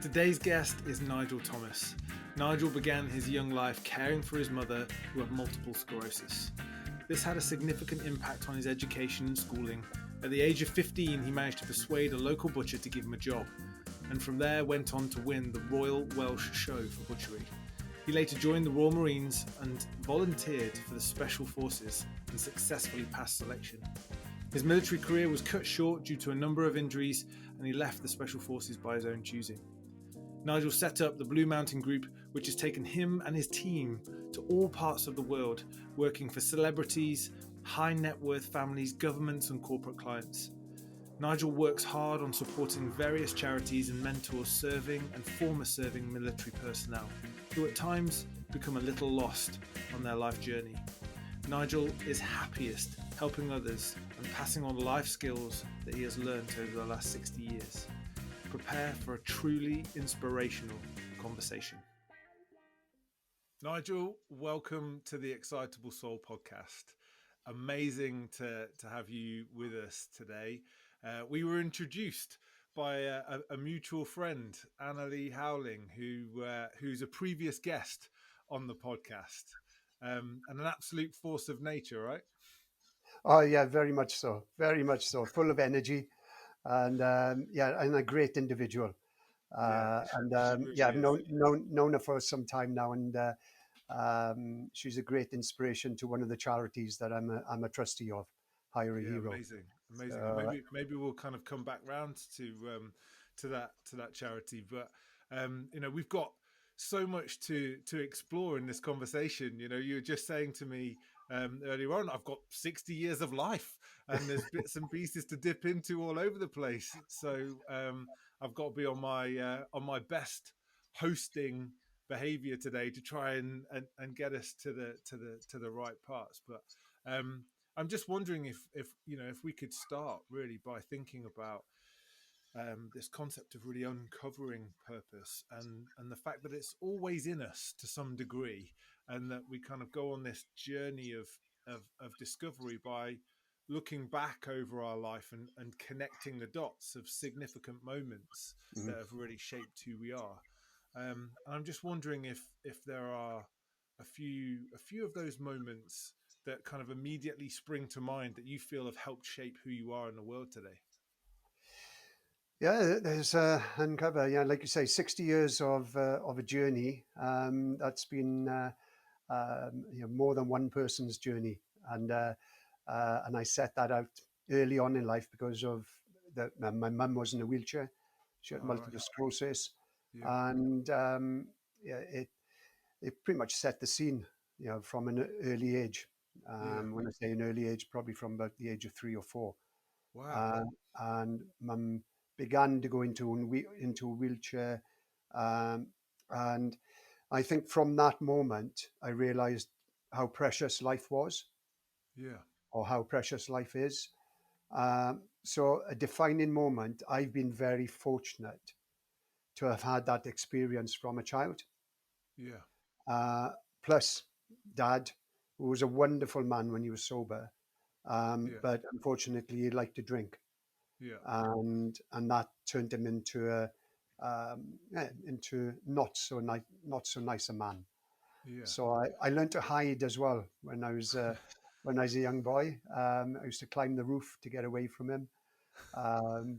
Today's guest is Nigel Thomas. Nigel began his young life caring for his mother, who had multiple sclerosis. This had a significant impact on his education and schooling. At the age of 15, he managed to persuade a local butcher to give him a job, and from there went on to win the Royal Welsh Show for butchery. He later joined the Royal Marines and volunteered for the Special Forces and successfully passed selection. His military career was cut short due to a number of injuries, and he left the Special Forces by his own choosing. Nigel set up the Blue Mountain Group, which has taken him and his team to all parts of the world, working for celebrities, high net worth families, governments and corporate clients. Nigel works hard on supporting various charities and mentors serving and former serving military personnel, who at times become a little lost on their life journey. Nigel is happiest helping others and passing on life skills that he has learned over the last 60 years. Prepare for a truly inspirational conversation. Nigel, welcome to the Excitable Soul podcast. Amazing to have you with us today. We were introduced by a mutual friend, Annalie Howling, who's a previous guest on the podcast, and an absolute force of nature, right? Oh yeah, very much so. Very much so. Full of energy, and and a great individual. She I've really is. known her for some time now, and she's a great inspiration to one of the charities that I'm a trustee of, Hire a Yeah, Hero. amazing. So, Maybe we'll kind of come back round to that charity, but we've got so much to explore in this conversation. You know, you were just saying to me earlier on, I've got 60 years of life, and there's bits and pieces to dip into all over the place. So I've got to be on my best hosting behavior today to try and get us to the right parts. But I'm just wondering if we could start really by thinking about this concept of really uncovering purpose and the fact that it's always in us to some degree, and that we kind of go on this journey of discovery by looking back over our life and connecting the dots of significant moments that have really shaped who we are. And I'm just wondering if there are a few of those moments that kind of immediately spring to mind that you feel have helped shape who you are in the world today. yeah, there's uncover. Yeah, like you say, 60 years of a journey. That's been more than one person's journey, and I set that out early on in life because of my mum was in a wheelchair. She had All right. multiple sclerosis, Yeah. and it pretty much set the scene, from an early age. Yeah. When I say an early age, probably from about the age of 3 or 4. Wow. And mum began to go into a wheelchair, and I think from that moment I realised how precious life was, Yeah. or how precious life is. So a defining moment. I've been very fortunate to have had that experience from a child. Yeah. Uh, Plus, Dad, who was a wonderful man when he was sober, Yeah. but unfortunately he liked to drink, Yeah. and that turned him into not so nice a man. Yeah. So I learned to hide as well when I was a young boy. I used to climb the roof to get away from him,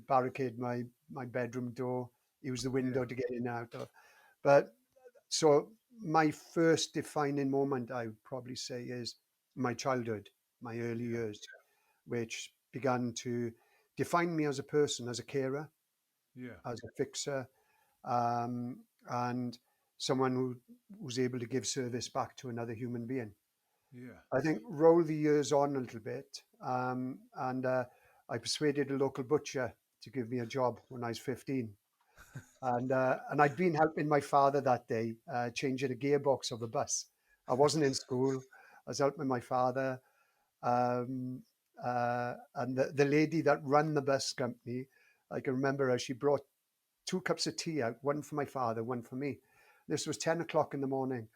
barricade my bedroom door, use the Yeah. window to get in and out of. But so my first defining moment, I would probably say, is my childhood, my early Yeah. years, which began to define me as a person, as a carer, Yeah. as a fixer, um, and someone who was able to give service back to another human being. Yeah. I think roll the years on a little bit, and I persuaded a local butcher to give me a job when I was 15. And I'd been helping my father that day, changing a gearbox of a bus. I wasn't in school. I was helping my father, um, and the lady that ran the bus company, I can remember her. She brought 2 cups of tea out, one for my father, one for me. This was 10 o'clock in the morning.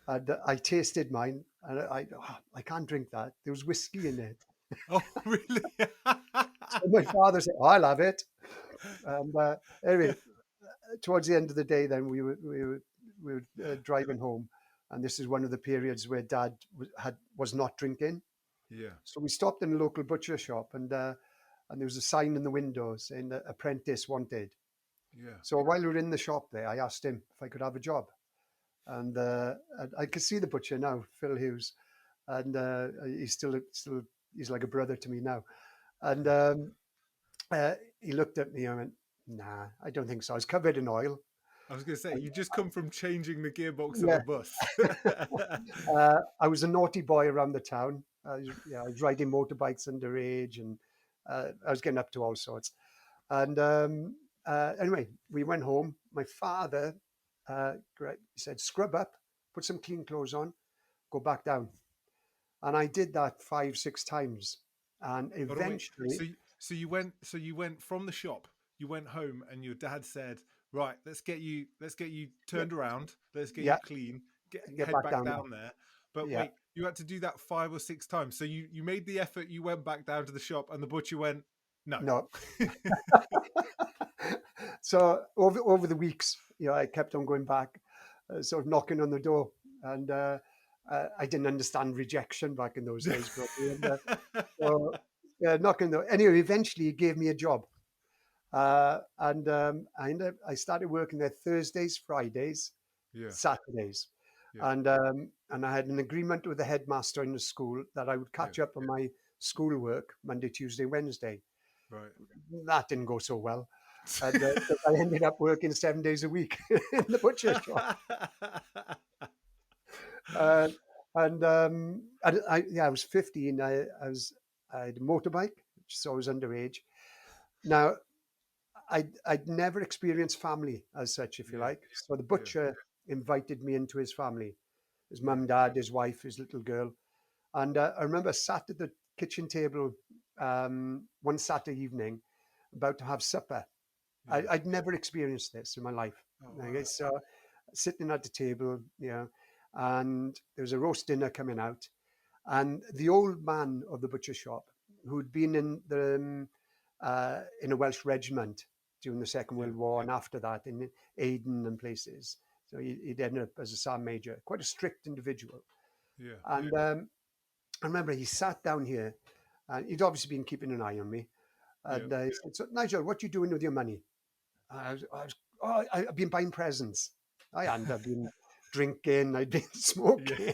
And I tasted mine, and I can't drink that. There was whiskey in it. Oh, really? So my father said, "Oh, I'll have it." And anyway, towards the end of the day, then we were driving home, and this is one of the periods where Dad was not drinking. Yeah. So we stopped in a local butcher shop, and there was a sign in the window saying that apprentice wanted. Yeah. So while we were in the shop there, I asked him if I could have a job, and I could see the butcher now, Phil Hughes, and he's still he's like a brother to me now. And he looked at me and went, "Nah, I don't think so. I was covered in oil." I was going to say, you just come from changing the gearbox of Yeah, a bus. I was a naughty boy around the town. I was riding motorbikes underage, and I was getting up to all sorts. And anyway, we went home. My father he said, "Scrub up, put some clean clothes on, go back down." And I did that 5, 6 times. And Hold on, wait. eventually, So you went from the shop. You went home, and your dad said, "Right, let's get you yeah, turned around. Let's get you yeah, clean. get Head back back down there. down there." But Yeah, wait, you had to do that 5 or 6 times. So you made the effort. You went back down to the shop, and the butcher went, "No." no. So over the weeks, I kept on going back, sort of knocking on the door, and I didn't understand rejection back in those days, probably. And so knocking the anyway. Eventually, he gave me a job, and I started working there Thursdays, Fridays, Yeah, Saturdays, yeah, and I had an agreement with the headmaster in the school that I would yeah. catch up on my schoolwork Monday, Tuesday, Wednesday. Right. That didn't go so well. And I ended up working 7 days a week in the butcher shop. Uh, I was 15. I had a motorbike, so I was underage. Now, I'd never experienced family as such, if you Yeah, like. So the yeah, butcher invited me into his family, his yeah, mum, dad, his wife, his little girl. And I remember sat at the kitchen table one Saturday evening about to have supper. yeah. I'd never experienced this in my life. Oh Okay, wow. so sitting at the table, and there was a roast dinner coming out, and the old man of the butcher shop, who'd been in a Welsh regiment during the Second Yeah, World War and after that in Aden and places. So he'd ended up as a sergeant major, quite a strict individual. yeah, And I remember he sat down here, and he'd obviously been keeping an eye on me. yeah, And he said, "So Nigel, what are you doing with your money?" Oh, I've been buying presents. I hadn't. I've been drinking. I'd been yeah. smoking,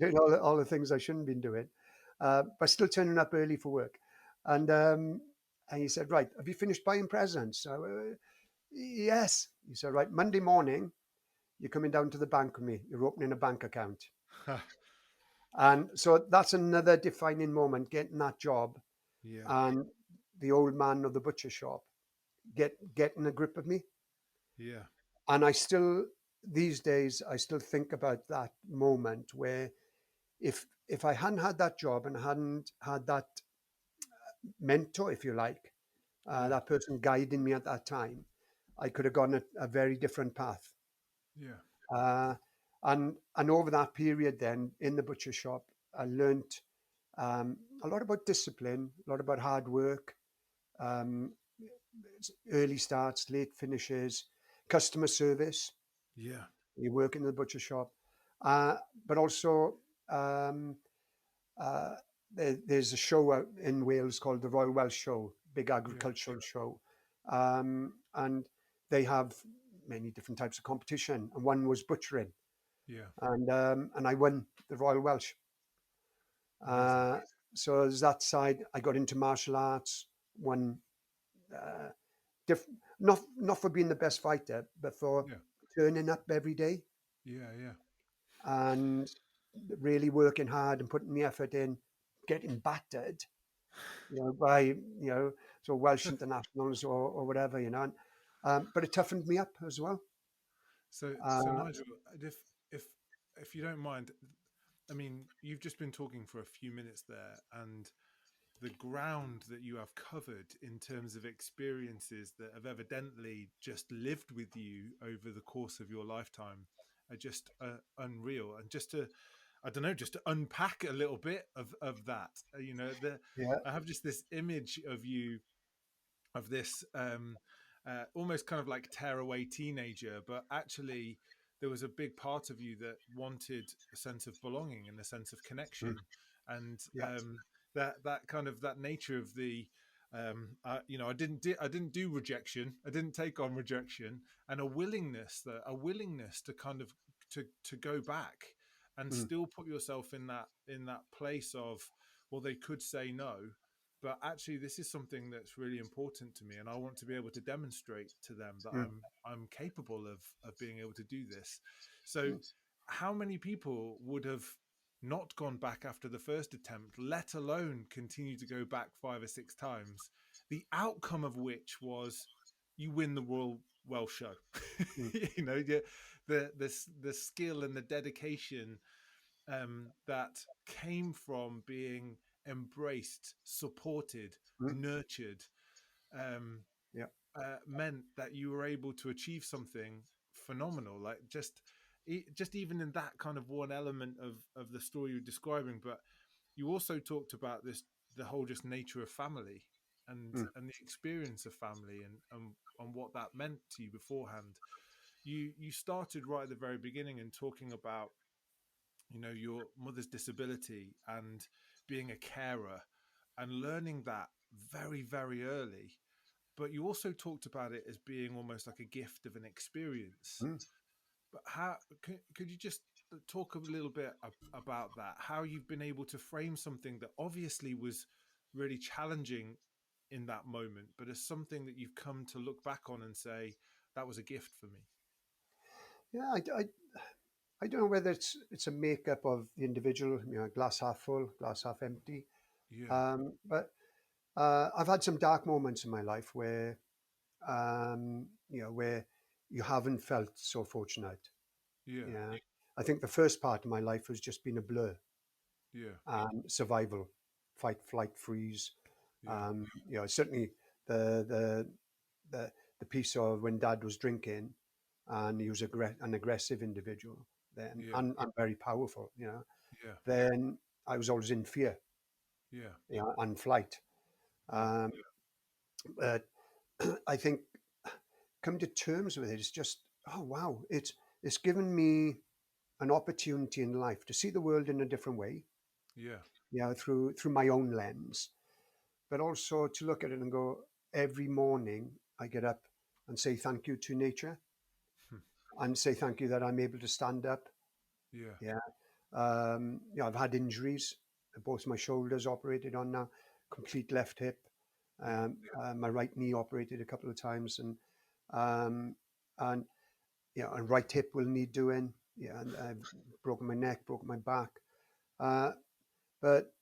doing all the things I shouldn't have been doing, but still turning up early for work. And and he said, "Right, have you finished buying presents?" So, yes. He said, "Right, Monday morning, you're coming down to the bank with me. You're opening a bank account." And so that's another defining moment, getting that job, Yeah, and the old man of the butcher shop getting a grip of me. yeah, And I still, these days, I still think about that moment where if I hadn't had that job and hadn't had that mentor, if you like, yeah, that person guiding me at that time, I could have gone a very different path. yeah, Uh, and over that period, then in the butcher shop, I learnt a lot about discipline, a lot about hard work, um, early starts, late finishes, customer service. yeah, You work in the butcher shop, uh, but also um, uh, there's a show out in Wales called the Royal Welsh Show, big yeah, agricultural show, and they have many different types of competition, and one was butchering, yeah. and I won the Royal Welsh. Amazing. Uh, so there's that side. I got into martial arts, won uh, not for being the best fighter, but for Yeah, turning up every day yeah, yeah, and really working hard and putting the effort in, getting battered, by so Welsh internationals or whatever, and, but it toughened me up as well. So Uh, Nigel, if if if you don't mind, I mean, you've just been talking for a few minutes there, and the ground that you have covered in terms of experiences that have evidently just lived with you over the course of your lifetime are just unreal. And just to, I don't know, just to unpack a little bit of that, yeah, I have just this image of you, of this. almost kind of like tearaway teenager, but actually there was a big part of you that wanted a sense of belonging and a sense of mm, connection, and yeah, that kind of that nature of the I didn't do rejection. I didn't take on rejection, and a willingness to kind of to go back and mm, still put yourself in that place of, well, they could say no, but actually this is something that's really important to me, and I want to be able to demonstrate to them that mm, I'm capable of being able to do this. So mm, how many people would have not gone back after the first attempt, let alone continue to go back 5 or 6 times, the outcome of which was you win the Royal Welsh Show. mm, You know, the skill and the dedication that came from being embraced, supported, mm, nurtured, um, yeah, meant that you were able to achieve something phenomenal. Like just even in that kind of one element of the story you're describing, but you also talked about this, the whole just nature of family mm, and the experience of family and what that meant to you beforehand. You started right at the very beginning and talking about, you know, your mother's disability and being a carer and learning that very, very early. But you also talked about it as being almost like a gift of an experience. mm. But how could you just talk a little bit about that? How you've been able to frame something that obviously was really challenging in that moment, but as something that you've come to look back on and say, that was a gift for me. Yeah. I don't know whether it's a makeup of the individual, glass half full, glass half empty. Yeah, But I've had some dark moments in my life where where you haven't felt so fortunate. yeah, Yeah, I think the first part of my life has just been a blur. yeah, Survival, fight, flight, freeze. yeah, Certainly the the the the piece of when Dad was drinking, and he was an aggressive individual then, yeah, and very powerful. yeah, Then I was always in fear, yeah, and flight. yeah, Um, but I think come to terms with it is just, oh wow, it's given me an opportunity in life to see the world in a different way, yeah, through my own lens, but also to look at it and go, every morning I get up and say thank you to nature, hmm, and say thank you that I'm able to stand up. yeah, Yeah. I've had injuries, both my shoulders operated on now, complete left hip, yeah, my right knee operated a couple of times, um, and and right hip will need doing. Yeah, and I've broken my neck, broken my back. Uh, but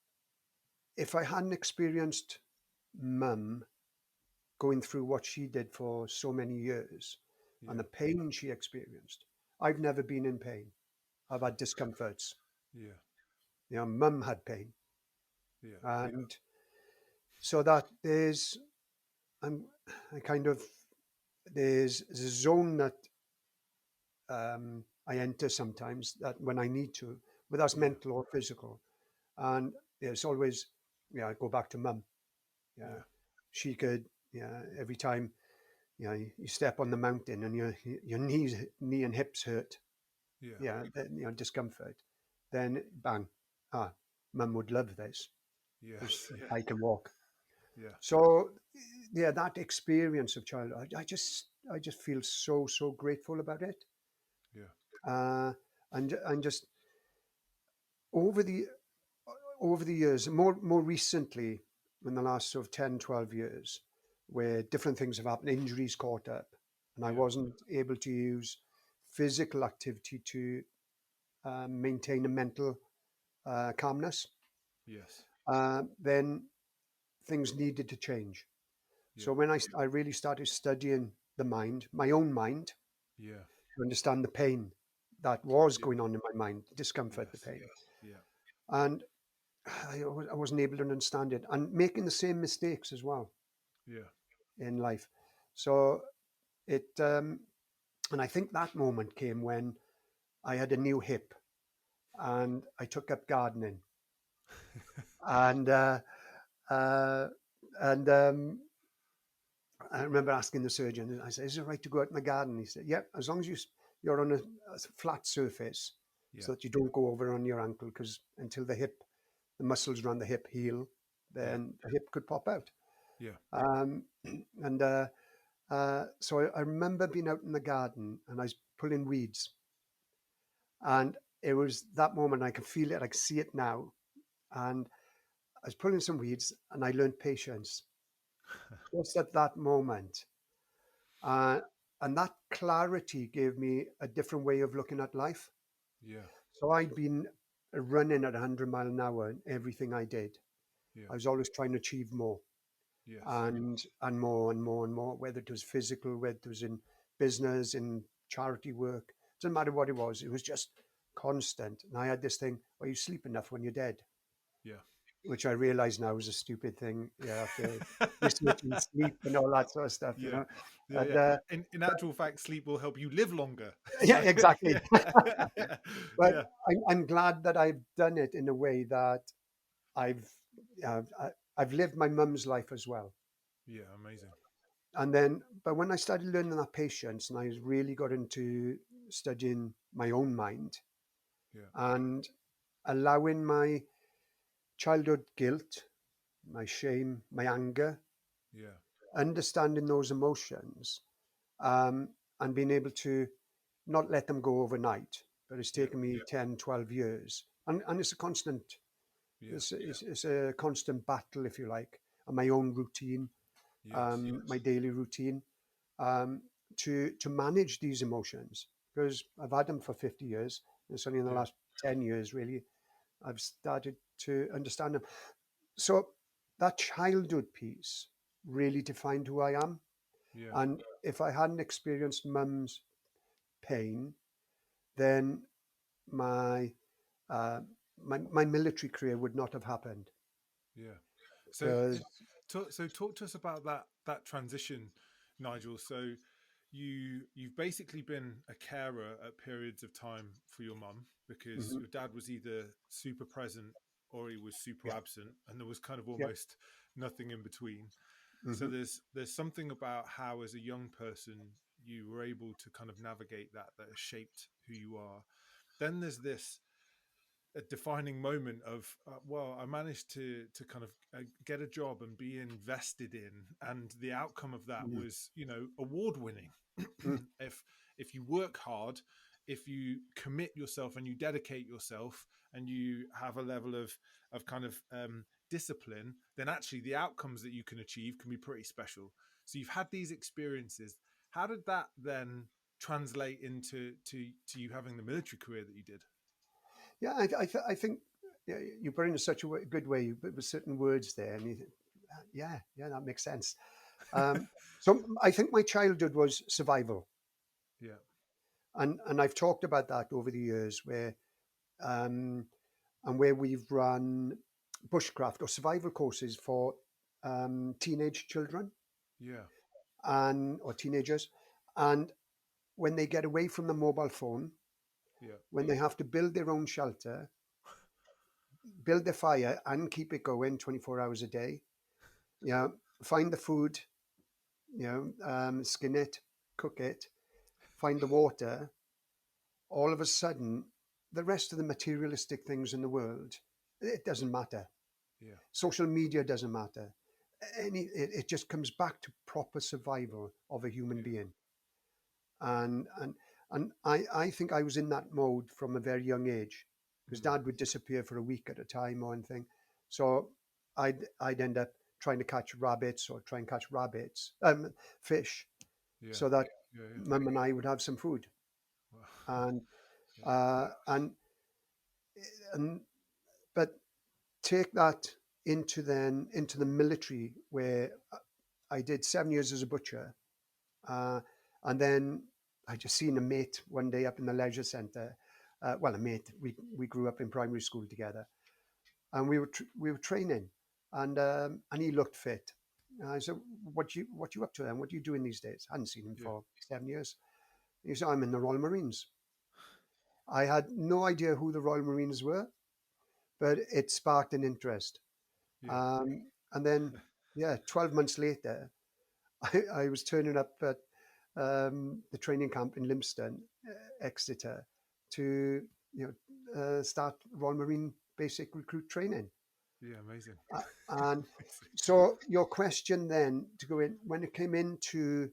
if I hadn't experienced mum going through what she did for so many years, and yeah, the pain she experienced, I've never been in pain. I've had discomforts. yeah, Mum had pain, yeah, and so that I'm, I kind of there's a zone that I enter sometimes that when I need to, whether that's yeah, mental or physical, and there's always, I go back to mum. Yeah, yeah, she could, every time, you step on the mountain and your knee and hips hurt, yeah, then, discomfort, then bang, mum would love this because yes, yeah, I can walk. yeah, So yeah, that experience of childhood, I just feel so grateful about it. yeah, Uh, and just over the over the years, more recently, in the last sort of 10, 12 years, where different things have happened, injuries caught up, and I yeah, wasn't able to use physical activity to maintain a mental calmness, yes, then things needed to change. yeah, So when I really started studying the mind, my own mind, yeah, to understand the pain that was yeah, going on in my mind, the discomfort, the yes, pain, yeah, and I wasn't able to understand it, and making the same mistakes as well yeah, in life. So it, and I think that moment came when I had a new hip and I took up gardening, and uh, and I remember asking the surgeon, I said, "Is it right to go out in the garden?" He said, "Yep, as long as you're on a flat surface, Yeah. so that you don't go over on your ankle, because until the muscles around the hip heal, Yeah. then the hip could pop out." Yeah. Um, and so I remember being out in the garden and I was pulling weeds, and it was that moment. I can feel it, I can see it now, and I was pulling some weeds, and I learned patience just at that moment. Uh, and that clarity gave me a different way of looking at life. Yeah. So I'd been running at 100 mile an hour in everything I did. Yeah. I was always trying to achieve more, Yes. and more and more and more, whether it was physical, whether it was in business, in charity work. Doesn't matter what it was just constant. And I had this thing, well, you sleep enough when you're dead, Yeah. which I realize now is a stupid thing. You have to research and sleep and all that sort of stuff, Yeah. Yeah. And Yeah. In actual fact, sleep will help you live longer. yeah, So exactly. yeah. But Yeah. I'm glad that I've done it in a way that I've uh, I- I've lived my mum's life as well. Yeah. Amazing. And then, but when I started learning that patience, and I really got into studying my own mind Yeah. and allowing my childhood guilt, my shame, my anger, Yeah. understanding those emotions, um, and being able to not let them go overnight. But it's Yeah. taken me 10, 12 years. And it's a constant, Yeah. it's a constant battle, if you like, and my own routine, Yes. my daily routine, um, to manage these emotions, because I've had them for 50 years. It's only in the Yeah. last 10 years, really, I've started to understand them. So that childhood piece really defined who I am. Yeah. And if I hadn't experienced mum's pain, then my, uh, my military career would not have happened. Yeah. So, Because talk to us about that transition, Nigel. So, you've basically been a carer at periods of time for your mum because Mhm, your dad was either super present or he was super yeah, absent, and there was kind of yeah, almost nothing in between. So hmm there's something about how, as a young person, you were able to kind of navigate that has shaped who you are. Then there's this a defining moment of well, I managed to kind of get a job and be invested in, and the outcome of that hmm was, award winning. if if you work hard, if you commit yourself and you dedicate yourself and you have a level of kind of discipline, then actually the outcomes that you can achieve can be pretty special. So you've had these experiences. How did that then translate into you having the military career that you did? yeah. I think, yeah, you put it in such a good way. You put with certain words there, and you think, yeah, yeah, that makes sense. Um, so I think my childhood was survival, Yeah. and I've talked about that over the years, where um, and where we've run bushcraft or survival courses for teenage children Yeah. and or teenagers, and when they get away from the mobile phone, Yeah. when they have to build their own shelter, build the fire, and keep it going 24 hours a day. Yeah, find the food, skin it, cook it, find the water. All of a sudden, the rest of the materialistic things in the world, it doesn't matter. Yeah. Social media doesn't matter. It just comes back to proper survival of a human Yeah. being. And and I think I was in that mode from a very young age, because Mm. dad would disappear for a week at a time or anything. So I'd end up trying to catch rabbits or try and catch fish, Yeah. so that Yeah. Yeah. mum and I would have some food. Wow. And Yeah. uh, and and but take that into the military, where I did 7 years as a butcher, uh, and then I just seen a mate one day up in the leisure centre. Well, a mate. We grew up in primary school together, and we were training, and he looked fit. And I said, "What you up to then? What are you doing these days?" I hadn't seen him Yeah. for 7 years. He said, "I'm in the Royal Marines." I had no idea who the Royal Marines were, but it sparked an interest. Yeah. And then, yeah, 12 months later, I was turning up at the training camp in Lympstone, Exeter, to start Royal Marine basic recruit training. Yeah, amazing. And Amazing. so your question then to go in when it came into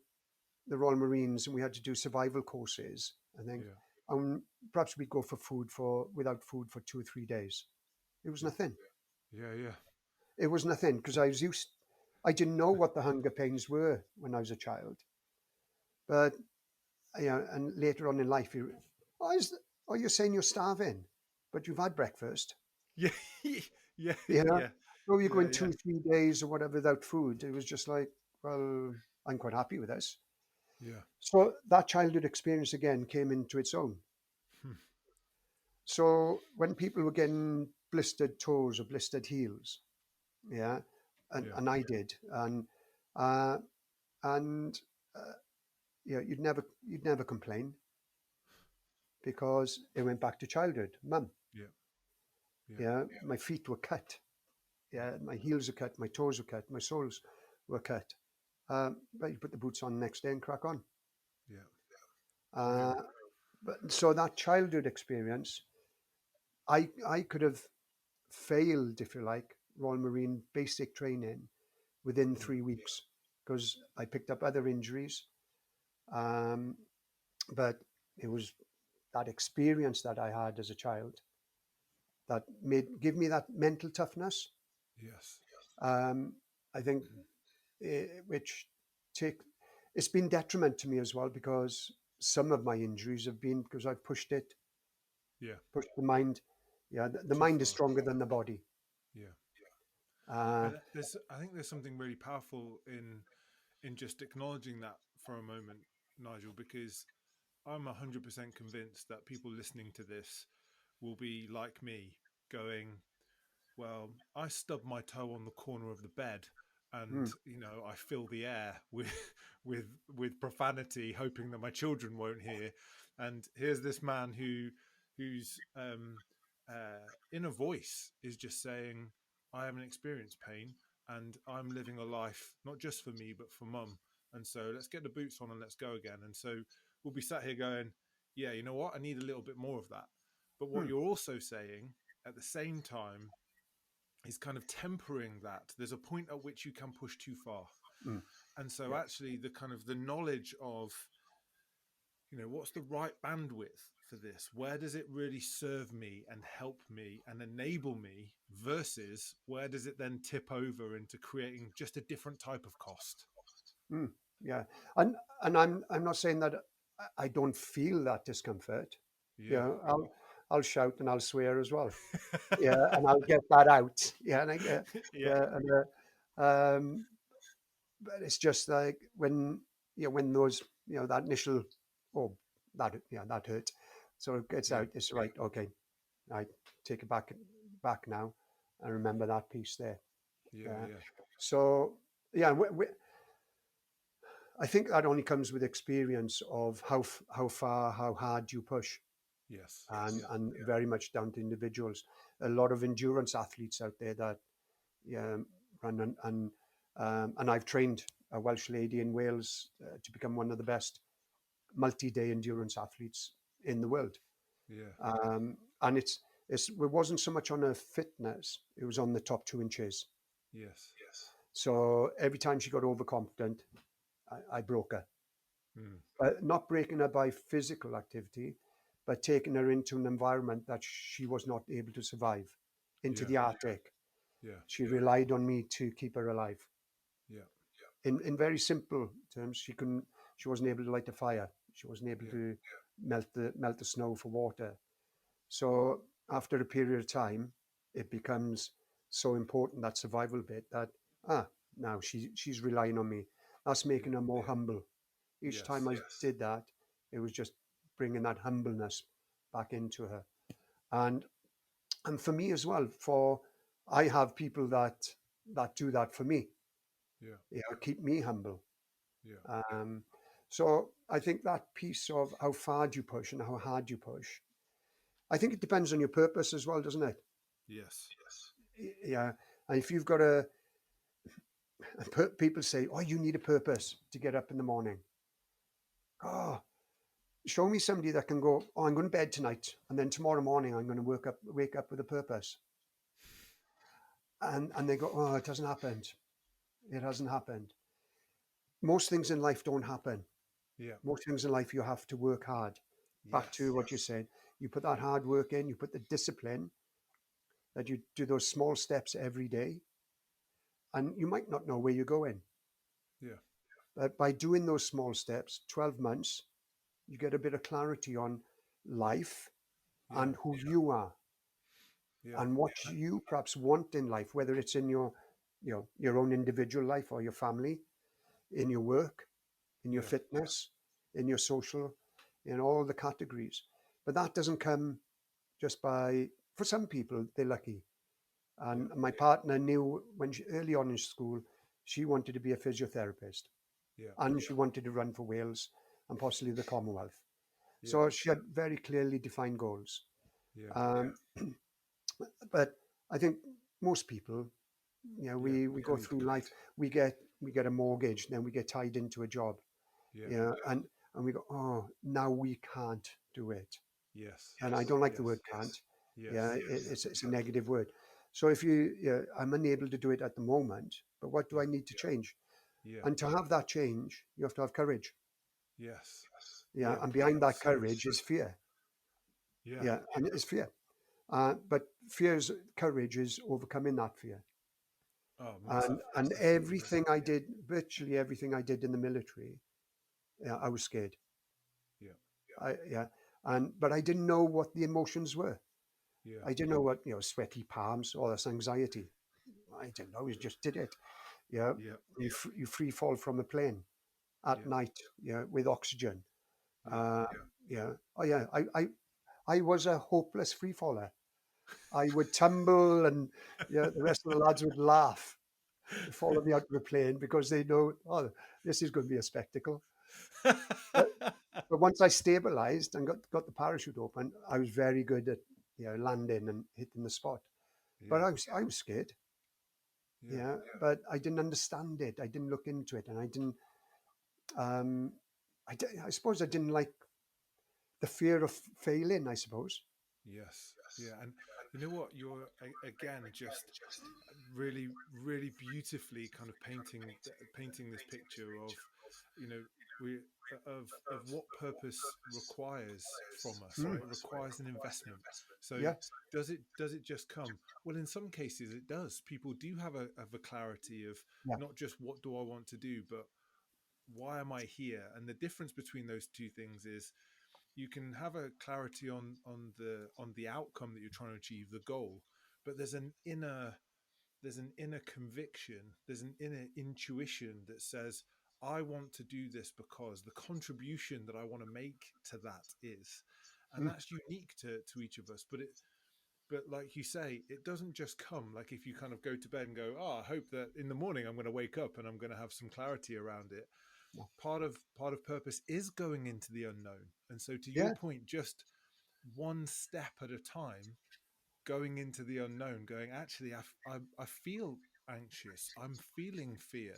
the Royal Marines and we had to do survival courses, I think, Yeah, and perhaps we'd go for food for without food for 2 or 3 days. It was yeah, nothing. yeah, yeah, It was nothing because I didn't know what the hunger pains were when I was a child. But and later on in life, oh, oh, you're saying you're starving, but you've had breakfast. yeah, yeah, You know, yeah, so you're yeah, going yeah, 2 or 3 days or whatever without food. It was just like, well, I'm quite happy with this. yeah. So that childhood experience again came into its own. Hmm. So when people were getting blistered toes or blistered heels, yeah, Yeah, and I did, uh, and uh, you'd never complain because it went back to childhood. Mum, yeah, yeah, yeah, my feet were cut, yeah, my heels are cut, my toes were cut, my soles were cut. But you put the boots on the next day and crack on. yeah. Uh, Brilliant. but so that childhood experience, I could have failed, if you like, Royal Marine basic training within Mm. 3 weeks because I picked up other injuries. Um, but it was that experience that I had as a child that give me that mental toughness. Yes. Um, I think Mhm. which take it's been detriment to me as well because some of my injuries have been because I've Yeah. pushed the mind. Yeah, the Too mind is far. stronger than the body. Yeah. Uh, And I think there's something really powerful in just acknowledging that for a moment, Nigel, because I'm 100% convinced that people listening to this will be like me, going, well, I stub my toe on the corner of the bed, and mm, I fill the air with with profanity, hoping that my children won't hear. And here's this man whose inner voice is just saying, I haven't experienced pain, and I'm living a life not just for me but for mum. And so let's get the boots on and let's go again. And so we'll be sat here going, yeah, you know what? I need a little bit more of that. But what mm, you're also saying at the same time is kind of tempering that. There's a point at which you can push too far. mm, And so yeah, actually the kind of the knowledge of, what's the right bandwidth for this? Where does it really serve me and help me and enable me versus where does it then tip over into creating just a different type of cost? mm, yeah. And I'm not saying that I don't feel that discomfort. Yeah. Yeah, I'll shout and I'll swear as well. Yeah, and I'll get that out. Yeah, and I get Yeah. yeah, and but it's just like when those that initial oh that hurt, so it gets Yeah. out. It's right. Okay, I take it back now, and remember that piece there. Yeah. Yeah. Yeah. So yeah, I think that only comes with experience of how far, how hard you push, Yes. and Yeah. very much down to individuals. A lot of endurance athletes out there that run and I've trained a Welsh lady in Wales to become one of the best multi-day endurance athletes in the world. Yeah. And it wasn't so much on her fitness; it was on the top 2 inches. Yes. So every time she got overconfident, I broke her. Mm. Not breaking her by physical activity, but taking her into an environment that she was not able to survive, into Yeah. the Arctic. Yeah. She relied on me to keep her alive. Yeah. In very simple terms, she wasn't able to light a fire. She wasn't able Yeah. to melt the snow for water. So after a period of time, it becomes so important, that survival bit, that now she's relying on me. That's Yeah. making her more humble. Each time Yes. I did that, it was just bringing that humbleness back into her. And for me as well, for I have people that do that for me. Yeah. Keep me humble. Yeah. Um, so I think that piece of how far do you push and how hard you push, I think it depends on your purpose as well, doesn't it? Yes. Yeah. And if you've got a People say, "Oh, you need a purpose to get up in the morning." Oh, show me somebody that can go, "Oh, I'm going to bed tonight, and then tomorrow morning I'm going to wake up with a purpose." And they go, "Oh, it hasn't happened. It hasn't happened." Most things in life don't happen. Yeah. Most things in life you have to work hard. Back to Yes. what you said, you put that hard work in, you put the discipline that you do those small steps every day, and you might not know where you're going, Yeah. but by doing those small steps, 12 months, you get a bit of clarity on life Yeah. and who you are Yeah. and what you perhaps want in life, whether it's in your own individual life or your family, in your work, in your Yeah. fitness, in your social, in all the categories. But that doesn't come just by, for some people, they're lucky. Yeah. And my partner knew early on in school, she wanted to be a physiotherapist Yeah. and she wanted to run for Wales and possibly the Commonwealth. Yeah. So she had very clearly defined goals. Yeah. Um, but I think most people, Yeah. we go through life, we get a mortgage, then we get tied into a job, Yeah. and we go, oh, now we can't do it. Yes. And I don't like the word can't. Yeah, Yes. it's a negative word. So if I'm unable to do it at the moment, but what do Yeah. I need to change? Yeah. And to have that change, you have to have courage. Yes. Yeah, Yeah. and behind that So courage is fear. yeah. Yeah, and it's fear. But courage is overcoming that fear. Oh, And massively. virtually everything I did in the military, yeah, I was scared. Yeah. Yeah, but I didn't know what the emotions were. Yeah. I didn't know what sweaty palms or this anxiety. I didn't know. You just did it. Yeah, Yeah. you free fall from a plane at Yeah. night. Yeah, with oxygen. Yeah. Uh, yeah. Oh yeah. I was a hopeless free faller. I would tumble, and the rest of the lads would laugh, follow me out of the plane because they know, oh, this is going to be a spectacle. But, but once I stabilized and got the parachute open, I was very good at landing and hitting the spot. But Yeah. I was scared. Yeah. Yeah, but I didn't understand it. I didn't look into it, and I didn't. Um, I suppose I didn't like the fear of failing. I suppose. Yes. Yeah. And you know what? You're again just really, really beautifully kind of painting this picture of, you know, we of what purpose requires from us, Mm, right? It requires an investment. So yeah, does it just come? Well, in some cases it does. People do have a clarity of yeah, not just what do I want to do, but why am I here? And the difference between those two things is you can have a clarity on the outcome that you're trying to achieve, the goal, but there's an inner conviction, there's an inner intuition that says, I want to do this because the contribution that I want to make to that is, and mm, that's unique to each of us. But like you say, it doesn't just come. Like if you kind of go to bed and go, oh, I hope that in the morning I'm going to wake up and I'm going to have some clarity around it. no, Part of purpose is going into the unknown. And so to your yeah, point, just one step at a time, going into the unknown, going, actually, I feel anxious. I'm feeling fear.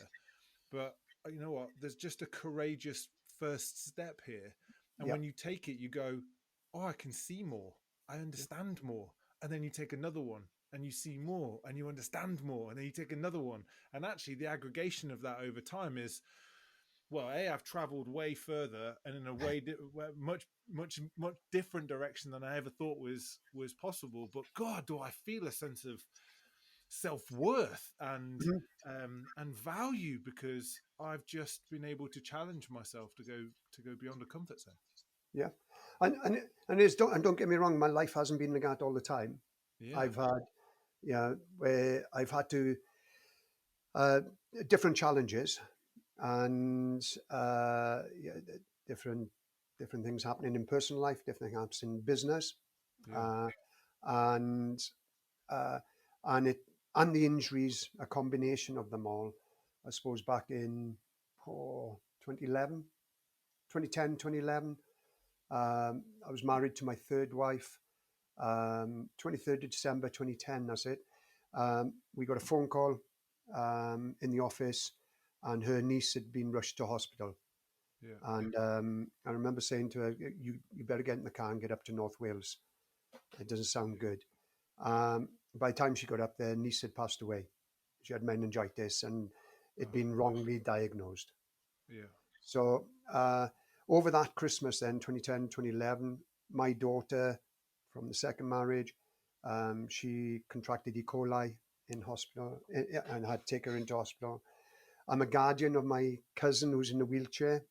But you know what? There's just a courageous first step here. And yeah, when you take it, you go, oh, I can see more. I understand more. And then you take another one and you see more and you understand more. And then you take another one. And actually, the aggregation of that over time is, well, I've traveled way further and in a much, much, much different direction than I ever thought was possible. But God, do I feel a sense of self-worth mhm, and value because I've just been able to challenge myself to go beyond a comfort zone. yeah. And don't get me wrong. My life hasn't been like that all the time. Yeah, I've had where I've had to uh, different challenges and different different things happening in personal life, different things happening in business, yeah, uh, and uh, and it and the injuries, a combination of them all. I suppose back in 2011, 2010, 2011, I was married to my third wife. 23rd of December 2010, that's it. We got a phone call in the office, and her niece had been rushed to hospital. Yeah. And I remember saying to her, you better get in the car and get up to North Wales. It doesn't sound good. By the time she got up there, niece had passed away. She had meningitis and it'd Oh, been wrongly diagnosed. yeah. So over that Christmas then, 2010, 2011, my daughter from the second marriage, she contracted E. coli in hospital and had to take her into hospital. I'm a guardian of my cousin who's in a wheelchair.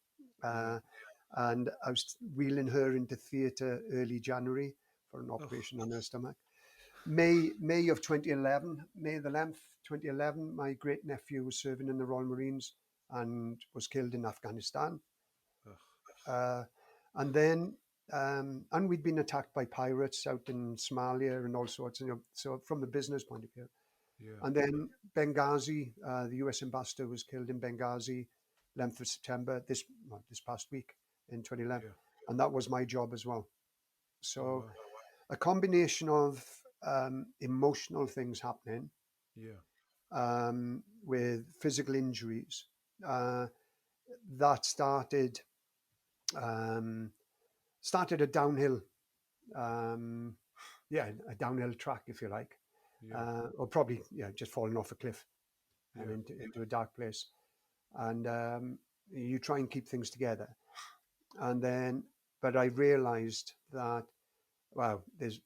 Yeah. And I was wheeling her into theatre early January for an Oh, operation on her stomach. May of 2011, May the 11th, 2011, my great nephew was serving in the Royal Marines and was killed in Afghanistan. ugh. Uh, and then, and we'd been attacked by pirates out in Somalia and all sorts. So from the business point of view. Yeah. And then Benghazi, the US ambassador was killed in Benghazi, 11th of September, this past week in 2011. Yeah. And that was my job as well. Oh, So wow. a combination of emotional things happening Yeah. with physical injuries uh, that um, started a downhill, um, a downhill track, if you like, Yeah. or probably just falling off a cliff and Yeah. into a dark place. And you try and keep things together, and then, but I realised that wow, there's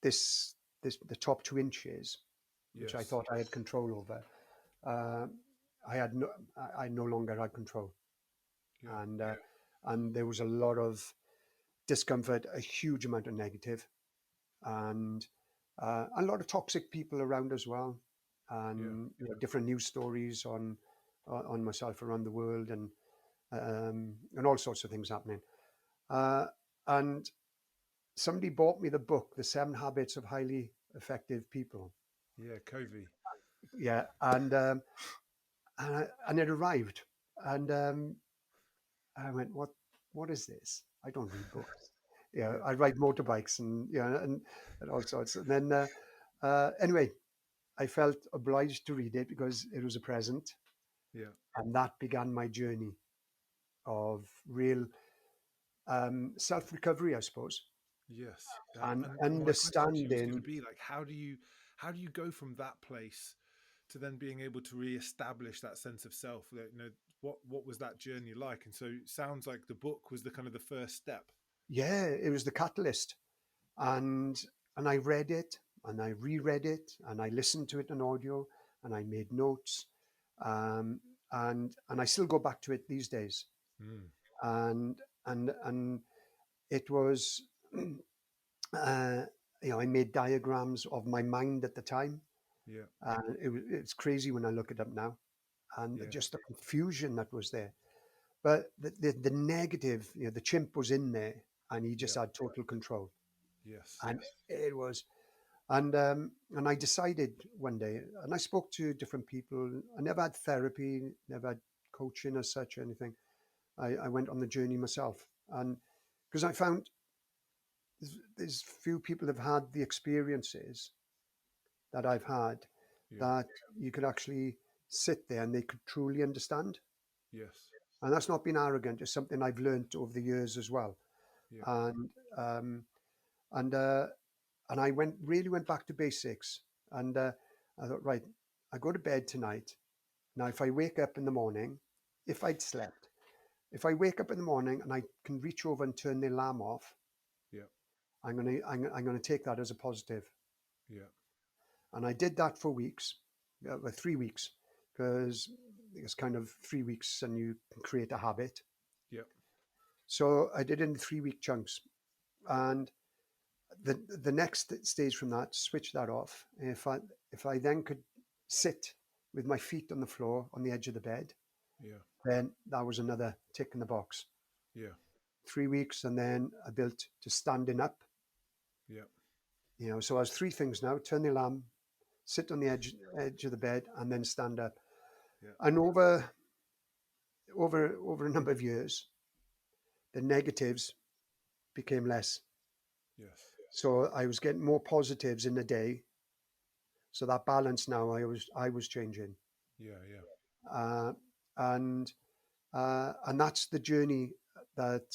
this the top 2 inches, which I Yes. thought I had control over. Uh, I had no, I no longer had control, Yeah. and there was a lot of discomfort, a huge amount of negative, and a lot of toxic people around as well, Yeah. and different news stories on myself around the world, and all sorts of things happening. Uh, and somebody bought me the book, The 7 Habits of Highly Effective People. Yeah. Covey. Yeah, and it arrived, and I went, what is this? I don't read books. Yeah, Yeah. I ride motorbikes and all sorts. And then anyway, I felt obliged to read it because it was a present, Yeah. and that began my journey of real self recovery, I suppose, Yes. and And well, my question to you was going to understanding. be like, how do you go from that place to then being able to reestablish that sense of self? That, what was that journey like? And so it sounds like the book was the kind of the first step. Yeah, it was the catalyst, and I read it and I reread it and I listened to it on audio and I made notes, um, and I still go back to it these days, Mm. and and it was uh, I made diagrams of my mind at the time, Yeah. and it's crazy when I look it up now, and Yeah. just the confusion that was there. But the negative, the chimp was in there, and he just Yeah. had total control, Yes. and it was. And I decided one day, and I spoke to different people. I never had therapy, never had coaching as such or anything. I went on the journey myself, and because I found there's few people have had the experiences that I've had, Yeah. that you could actually sit there and they could truly understand. Yes. And that's not being arrogant; it's something I've learned over the years as well. Yeah. And um, and uh, and I really went back to basics. And I thought, right, I go to bed tonight. Now, if I wake up in the morning, if I'd slept, if I wake up in the morning and I can reach over and turn the alarm off, Yeah. I'm gonna take that as a positive. Yeah. And I did that for weeks, well, 3 weeks, because it's kind of 3 weeks and you can create a habit. Yeah. So I did it in 3 week chunks. And the next stage from that, switch that off. And if I then could sit with my feet on the floor on the edge of the bed, Yeah. then that was another tick in the box. Yeah. 3 weeks, and then I built to standing up. Yeah. So I was three things now: turn the alarm, sit on the edge of the bed, and then stand up. Yeah. And over a number of years, the negatives became less. Yes. So I was getting more positives in the day. So that balance now I was changing. Yeah, yeah, uh, and and that's the journey that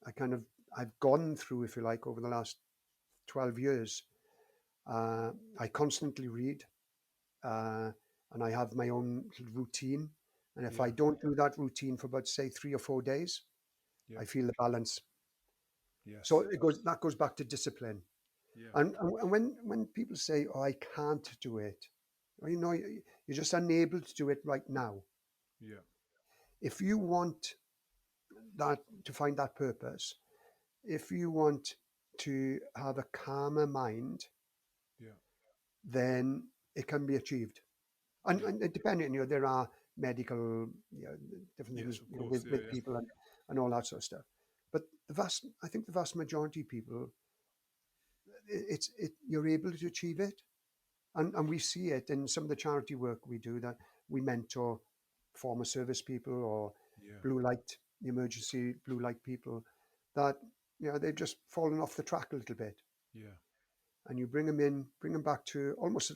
I kind of I've gone through, if you like, over the last 12 years. Uh, I constantly read, uh, and I have my own little routine. And if I yeah, don't do that routine for about say 3 or 4 days, yeah. I feel the balance. So Yes. it goes that goes back to discipline. Yeah, And when people say, "Oh, I can't do it," well, you're just unable to do it right now. yeah, If you want that to find that purpose, if you want to have a calmer mind, yeah, then it can be achieved. yeah. And depending, there are medical, different things, Yes, of course. Yeah, with yeah, people and all that sort of stuff. But I think the vast majority of people, you're able to achieve it. And we see it in some of the charity work we do, that we mentor former service people or yeah, blue light, emergency blue light people that, they've just fallen off the track a little bit. yeah, And you bring them in, bring them back to almost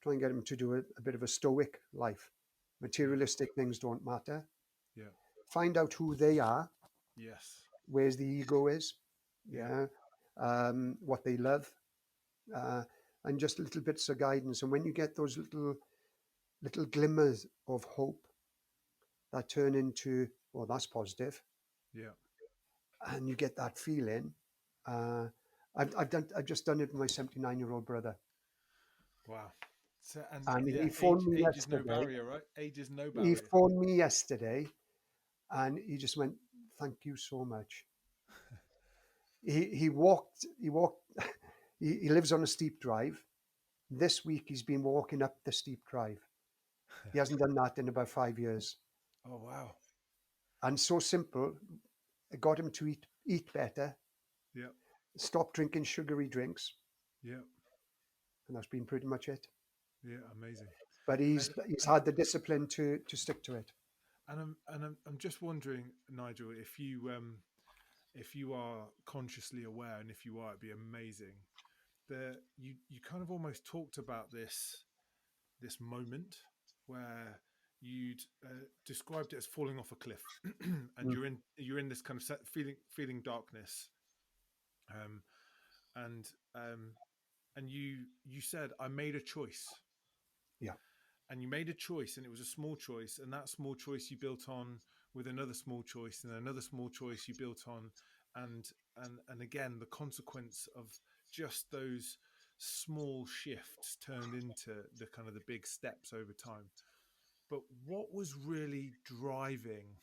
try and get them to do a bit of a stoic life. yeah, Materialistic things don't matter. yeah. Find out who they are, Yes. where's the ego is, Yeah, yeah, what they love, uh, and just little bits of guidance. And when you get those little glimmers of hope that turn into, well, that's positive, yeah. and you get that feeling. Uh, I've just done it with my 79-year-old brother, Wow. So, and and yeah, he phoned me age is no yesterday. barrier, right? Age is no He barrier. phoned me yesterday, and he just went, "Thank you so much." He walked. He lives on a steep drive. This week he's been walking up the steep drive. He hasn't done that in about 5 years. Oh, wow. And so simple, it got him to eat better, Yeah, stop drinking sugary drinks, yeah, and that's been pretty much it. yeah. Amazing. But And he's and had the discipline to stick to it. I'm just wondering, Nigel, if you are consciously aware, and if you are, it'd be amazing. You kind of almost talked about this moment where you'd described it as falling off a cliff, and Mm, you're in this kind of feeling darkness, um, and um, and you said I made a choice, yeah. and you made a choice, and it was a small choice, and that small choice you built on with another small choice, and another small choice you built on, and and again the consequence of just those small shifts turned into the kind of the big steps over time. But what was really driving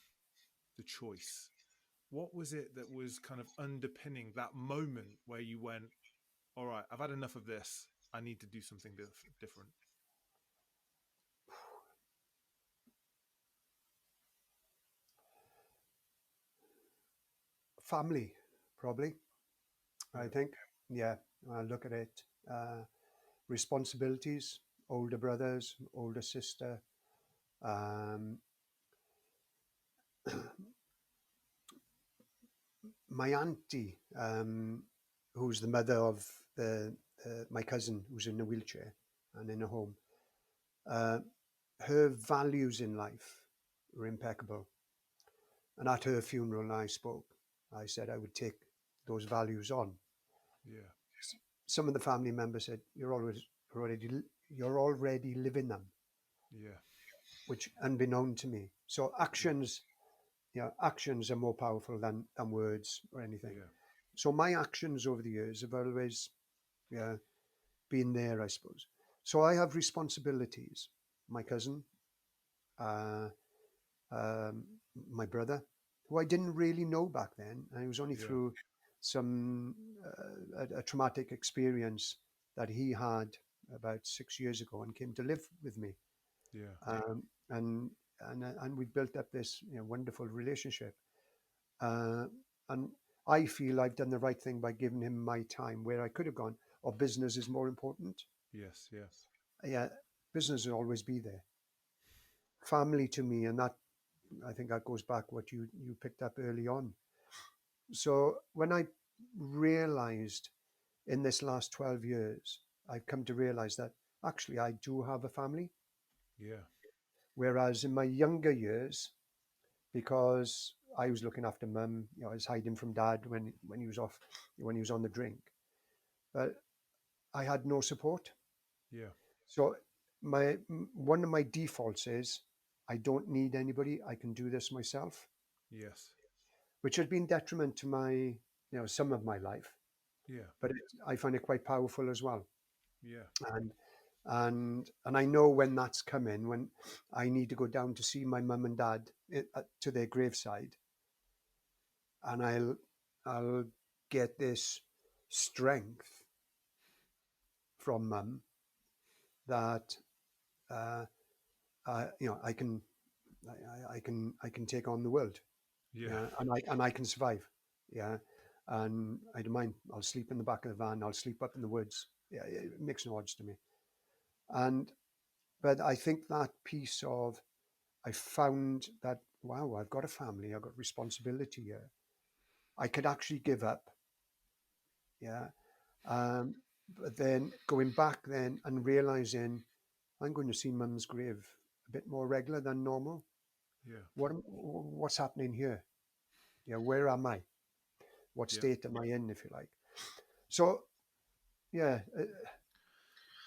the choice? What was it that was kind of underpinning that moment where you went, all right, I've had enough of this, I need to do something different? Family, probably, I Yeah, think. Yeah, I look at it. Responsibilities, older brothers, older sister. Um, my auntie, who's the mother of my cousin who's in a wheelchair and in a home, uh, her values in life were impeccable. And at her funeral, I spoke. I said I would take those values on. yeah, Some of the family members said, already, you're already living them," yeah, which unbeknown to me. So yeah, actions are more powerful than words or anything. yeah, So my actions over the years have always, yeah, been there, I suppose. So I have responsibilities. My cousin, uh, um, my brother, who I didn't really know back then, and it was only yeah, through some a traumatic experience that he had about 6 years ago and came to live with me, yeah, um, and and we built up this wonderful relationship. Uh, and I feel I've done the right thing by giving him my time, where I could have gone, "Oh, business is more important." yes, yeah, Yeah, business will always be there. Family to me, and that, I think that goes back what you picked up early on. So when I realized in this last 12 years, I've come to realize that actually I do have a family. yeah, Whereas in my younger years, because I was looking after mum, I was hiding from dad when he was off, when he was on the drink. But I had no support. Yeah. So one of my defaults is I don't need anybody. I can do this myself, Yes. which has been detriment to some of my life, Yeah. but I find it quite powerful as well. Yeah. And and I know when that's coming, when I need to go down to see my mum and dad to their graveside, and I'll get this strength from mum that uh, I can I can take on the world. Yeah. Yeah, and I can survive. Yeah, and I don't mind. I'll sleep in the back of the van. I'll sleep up in the woods. Yeah, it makes no odds to me. And but I think that piece of I found that wow, I've got a family. I've got responsibility here. I could actually give up. Yeah, um, but then going back then and realizing I'm going to see mum's grave a bit more regular than normal. Yeah. What's happening here? Yeah, where am I? What Yeah. state am I in, if you like? So yeah,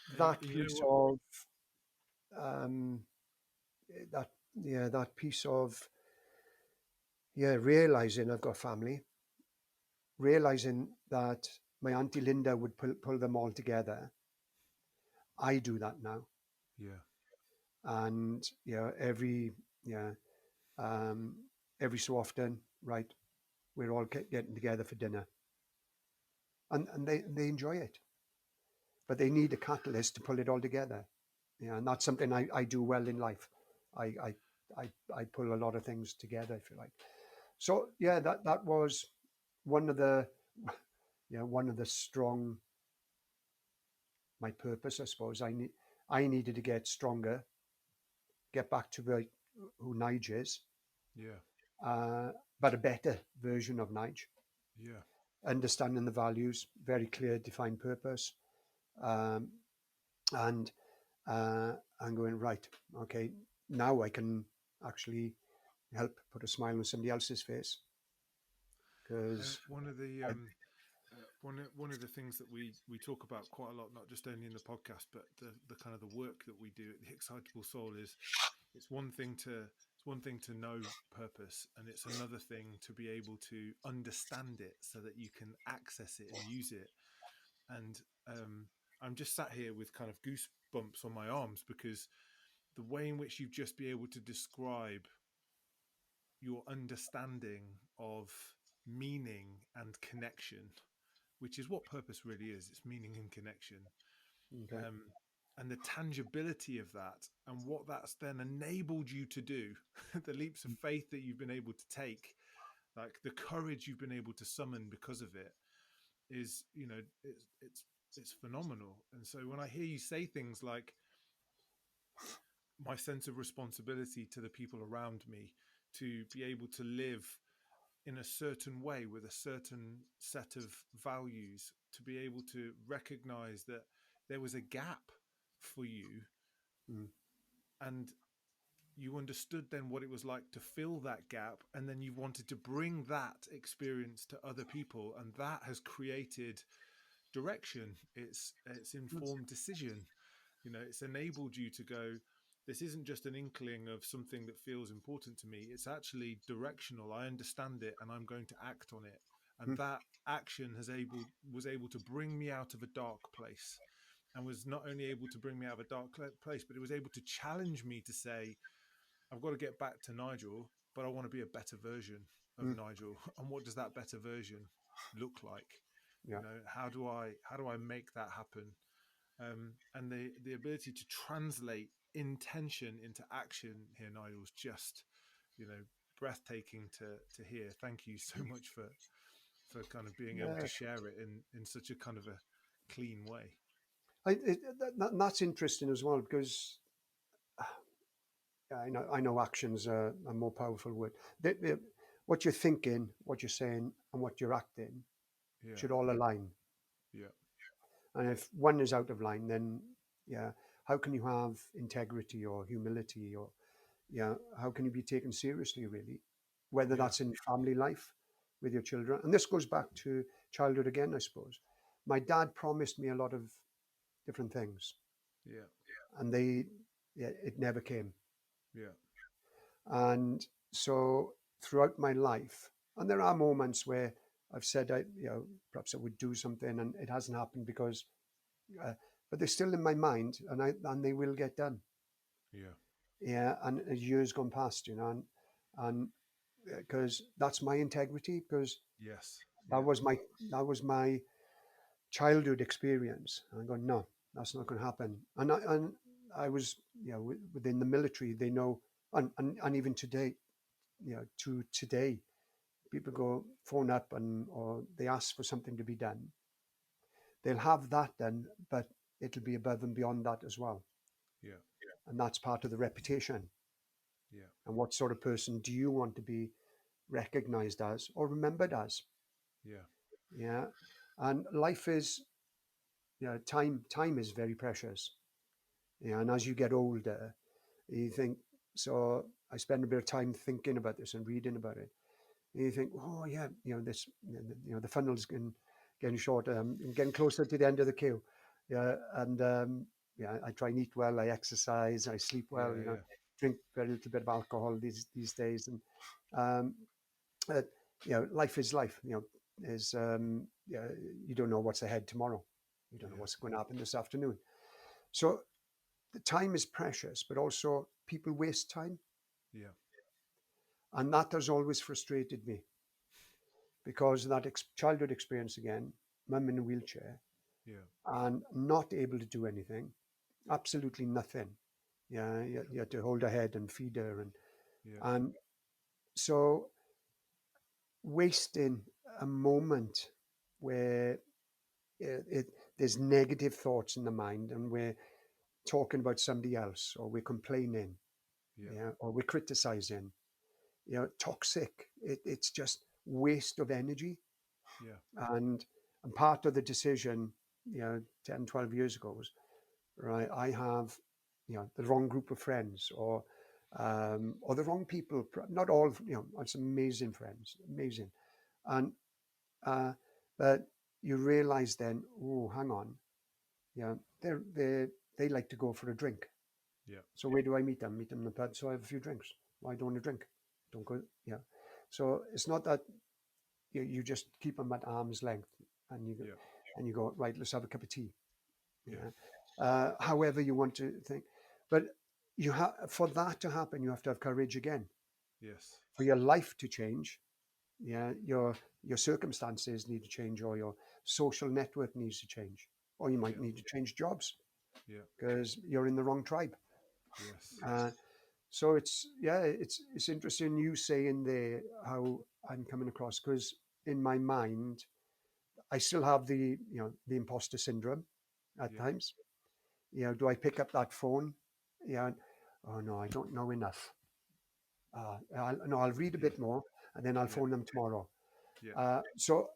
And that you know piece what? of um, that that piece of realizing I've got family, realizing that my auntie Linda would pull them all together. I do that now, Yeah. and yeah um, every so often, right? We're all getting together for dinner, and they enjoy it, but they need a catalyst to pull it all together. Yeah, and that's something I do well in life. I I I pull a lot of things together, if you like. So yeah, that was one of the one of the strong my purpose, I suppose. I needed to get stronger, get back to who Nige is, Yeah. uh, but a better version of Nige, Yeah. understanding the values, very clear, defined purpose, um, and I'm going right. Okay, now I can actually help put a smile on somebody else's face because One of the one of the things that we talk about quite a lot, not just only in the podcast, but the kind of the work that we do at the Excitable Soul is it's one thing to know purpose, and it's another thing to be able to understand it so that you can access it and use it. And I'm just sat here with kind of goosebumps on my arms because the way in which you just be able to describe your understanding of meaning and connection, which is what purpose really is. It's meaning and connection. okay, Um, and the tangibility of that and what that's then enabled you to do, the leaps of faith that you've been able to take, like the courage you've been able to summon because of it is, it's phenomenal. And so when I hear you say things like my sense of responsibility to the people around me to be able to live in a certain way with a certain set of values, to be able to recognize that there was a gap for you, mm, and you understood then what it was like to fill that gap, and then you wanted to bring that experience to other people, and that has created direction. It's informed decision. It's enabled you to go, this isn't just an inkling of something that feels important to me. It's actually directional. I understand it and I'm going to act on it. And mm, that action was able to bring me out of a dark place, and was not only able to bring me out of a dark place, but it was able to challenge me to say, I've got to get back to Nigel, but I want to be a better version of mm, Nigel. And what does that better version look like? yeah, How do I make that happen? And the ability to translate intention into action here, Nigel, is just, you know, breathtaking to hear. Thank you so much for kind of being able to yeah. share it in such a kind of a clean way. That's interesting as well because I know actions are a more powerful word. What you're thinking, what you're saying, and what you're acting Yeah, should all align. yeah, And if one is out of line, then yeah, how can you have integrity or humility or how can you be taken seriously, really? Whether Yeah. that's in family life with your children. And this goes back to childhood again, I suppose. My dad promised me a lot of different things, Yeah. and it never came. Yeah. And so throughout my life, and there are moments where I've said, perhaps I would do something, and it hasn't happened because, uh, but they're still in my mind, and they will get done. Yeah. Yeah, and as years gone past, and because that's my integrity, because Yes. that Yeah. was my that was my childhood experience. And I go, no, that's not going to happen. And I was, within the military, they know, and even today, to today, people go phone up or they ask for something to be done. They'll have that done, but it'll be above and beyond that as well. Yeah. And that's part of the reputation. Yeah. And what sort of person do you want to be recognized as or remembered as? Yeah. Yeah. And life is, time is very precious. Yeah. And as you get older, you think, so I spend a bit of time thinking about this and reading about it. And you think, oh yeah, this, the funnel's getting shorter. I'm getting closer to the end of the queue. Yeah. And I try and eat well. I exercise. I sleep well. Yeah. Yeah. Drink very little bit of alcohol these days. And um, uh, life is life. Is you don't know what's ahead tomorrow. You don't know Yeah. what's going to happen this afternoon. So the time is precious, but also people waste time, Yeah. and that has always frustrated me because of that childhood experience again. Mum in a wheelchair Yeah. and not able to do anything, absolutely nothing. Yeah, you had to hold her head and feed her, Yeah. and so wasting a moment where there's negative thoughts in the mind, and we're talking about somebody else, or we're complaining, Yeah. yeah, or we're criticizing, toxic. It's just waste of energy, Yeah. and part of the decision, 10, 12 years ago was, right, I have, the wrong group of friends, or the wrong people. Not all, it's amazing friends, amazing, and uh, but you realize then, oh, hang on, they like to go for a drink. Yeah. So where do I meet them? Meet them in the pub. So I have a few drinks. Why don't you drink? Don't go. Yeah. So it's not that you just keep them at arm's length, and Yeah. you go, right. Let's have a cup of tea. Yeah. Yeah. However you want to think, but you have, for that to happen, you have to have courage again. Yes. For your life to change, yeah, your circumstances need to change, or your social network needs to change, or you might Yeah. need to change jobs Yeah. because you're in the wrong tribe. Yes. Uh, so it's interesting you saying there how I'm coming across, because in my mind I still have the imposter syndrome at Yeah. times. Do I pick up that phone? Yeah. Oh no, I don't know enough. I'll read a Yeah. bit more and then I'll Yeah. phone them tomorrow. Yeah. So,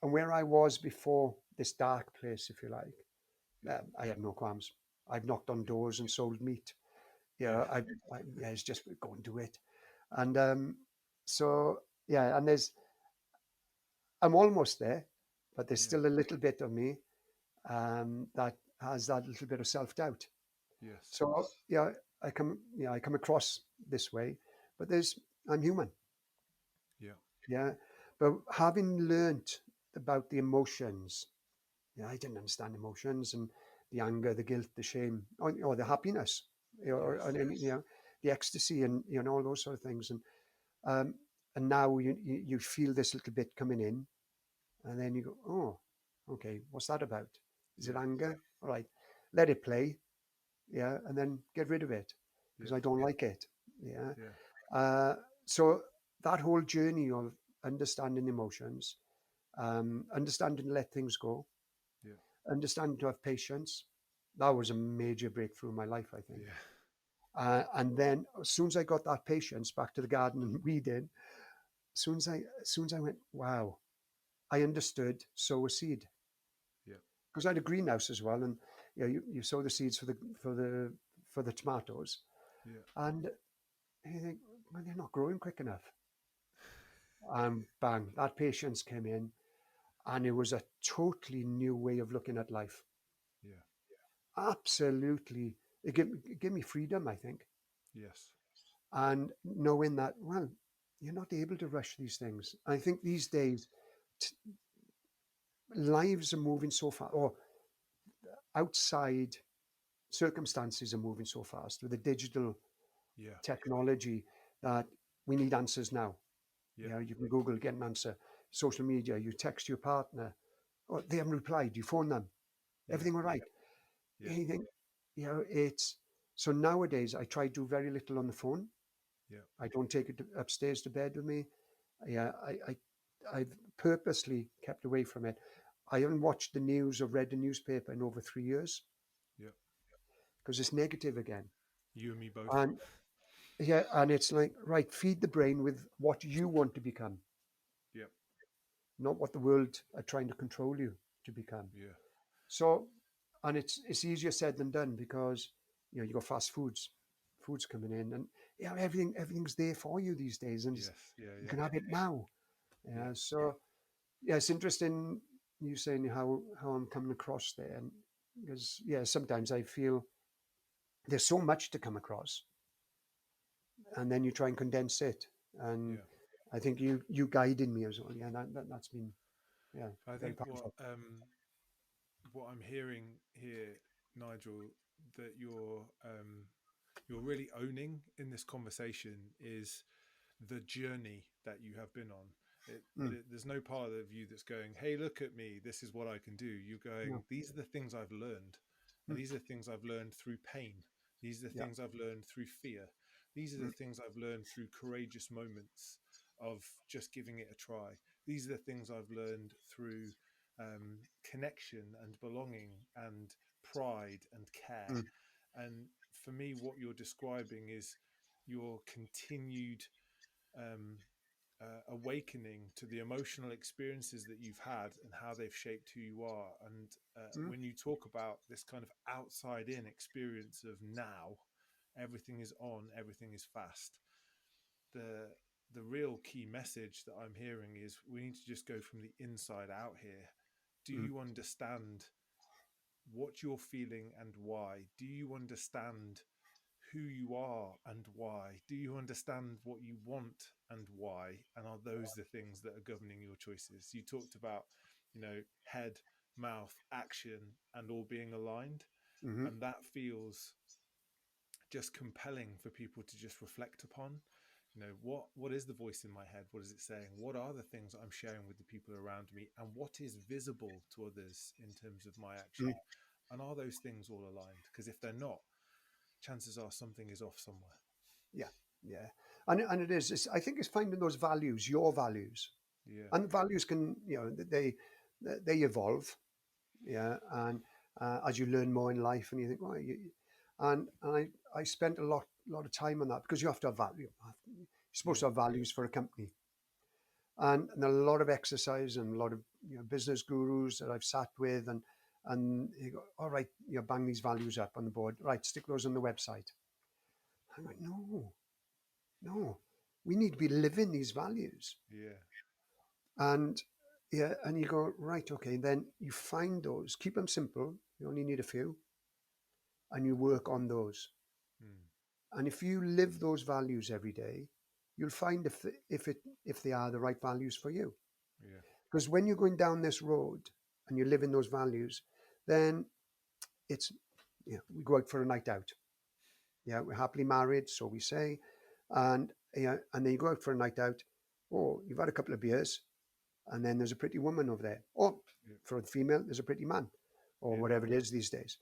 and where I was before this dark place, if you like, Yeah. I had no qualms. I've knocked on doors and sold meat. Yeah. Yeah, it's just go and do it. And so, yeah, and I'm almost there, but there's Yeah. still a little bit of me that has that little bit of self doubt. Yes. So, yeah, I come across this way, but I'm human. Yeah. Yeah. But having learnt about the emotions, yeah, I didn't understand emotions and the anger, the guilt, the shame, or the happiness, Yes. the ecstasy, and all those sort of things. Um, and now you feel this little bit coming in, and then you go, oh, okay, what's that about? Is it Yeah. anger? All right, let it play, yeah, and then get rid of it because Yeah. I don't like it, yeah. Yeah. Uh, so that whole journey of understanding emotions, understanding to let things go, Yeah. understanding to have patience, that was a major breakthrough in my life, I think. Yeah. And then as soon as I got that patience, back to the garden and weeding, as soon as I went, wow, I understood sow a seed, Yeah. because I had a greenhouse as well, and you sow the seeds for the tomatoes, Yeah. and And you think, well, they're not growing quick enough. And bang, that patience came in, and it was a totally new way of looking at life. Yeah. Absolutely. It gave me freedom, I think. Yes. And knowing that, well, you're not able to rush these things. I think these days, t- lives are moving so fast, or outside circumstances are moving so fast with the digital Yeah. technology that we need answers now. Yeah. You know, you can Google, get an answer. Social media, you text your partner, or they haven't replied, you phone them, Yeah. everything all right. Yeah. Anything, you know, it's so nowadays I try to do very little on the phone. Yeah. I don't take it upstairs to bed with me. Yeah, I've purposely kept away from it. I haven't watched the news or read the newspaper in over 3 years Yeah. because it's negative again. You and me both. And yeah, and it's like, right, feed the brain with what you want to become, Yeah. not what the world are trying to control you to become. Yeah. So, and it's easier said than done because you know you got fast foods coming in, and yeah, everything's there for you these days, and Yes. Yeah. you Yeah. can have it now. Yeah. Yeah, so yeah, it's interesting you saying how I'm coming across there, and because yeah, sometimes I feel there's so much to come across, and then you try and condense it, and Yeah. I think you guided me as well. Yeah, that's been yeah I very think powerful. what I'm hearing here, Nigel, that you're really owning in this conversation is the journey that you have been on. Mm, There's no part of you that's going, "Hey, look at me. This is what I can do." You're going, no, "These are the things I've learned, and mm, these are the things I've learned through pain. These are the yeah, things I've learned through fear. These are the mm, things I've learned through courageous moments of just giving it a try. These are the things I've learned through connection and belonging and pride and care." mm, And for me, what you're describing is your continued um, awakening to the emotional experiences that you've had and how they've shaped who you are. And mm, when you talk about this kind of outside in experience of now, everything is on, everything is fast. The the real key message that I'm hearing is we need to just go from the inside out here. Do mm, you understand what you're feeling and why? Do you understand who you are and why? Do you understand what you want and why? And are those the things that are governing your choices? You talked about, head, mouth, action, and all being aligned. mm, And that feels just compelling for people to just reflect upon. What is the voice in my head? What is it saying? What are the things I'm sharing with the people around me? And what is visible to others in terms of my action? mm. And are those things all aligned? Because if they're not, chances are something is off somewhere. Yeah, yeah, and it is. I think it's finding those values, your values, Yeah. and values can they evolve. Yeah, and as you learn more in life, and you think, well, I spent a lot of time on that because you have to have value. You're supposed Yeah. to have values for a company, and a lot of exercise and a lot of business gurus that I've sat with, and you go, all right, bang these values up on the board, right? Stick those on the website. I'm like, no, no, we need to be living these values. Yeah. And yeah, and you go, right, okay, then you find those, keep them simple. You only need a few, and you work on those. Mm. And if you live those values every day, you'll find if they are the right values for you. Yeah. Because when you're going down this road and you're living those values, then it's we go out for a night out. Yeah, we're happily married, so we say, and and then you go out for a night out. Oh, you've had a couple of beers, and then there's a pretty woman over there. Or Yeah. for a female, there's a pretty man, or Yeah. whatever it is these days.